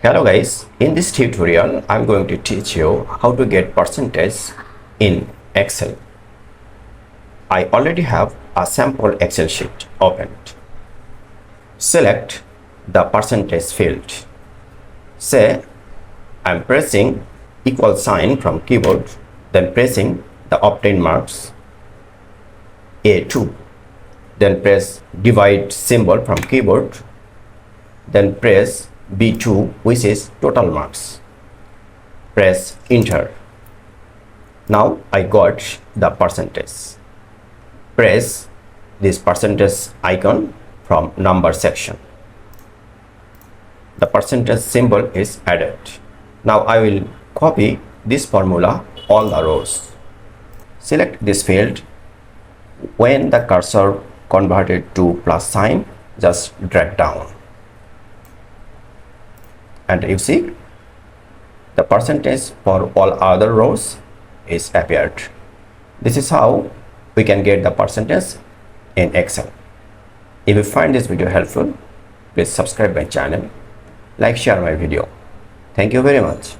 Hello guys, in this tutorial I'm going to teach you how to get percentage in Excel. I already have a sample Excel sheet opened. Select the percentage field. Say I'm pressing equal sign from keyboard, then pressing the obtain marks A2, then press divide symbol from keyboard, then press B2, which is total marks. Press enter. Now I got the percentage. Press this percentage icon from number section. The percentage symbol is added. Now I will copy this formula all the rows. Select this field. When the cursor converted to plus sign, just drag down. And you see the percentage for all other rows is appeared. This is how we can get the percentage in Excel. If you find this video helpful, please subscribe my channel, like, share my video. Thank you very much.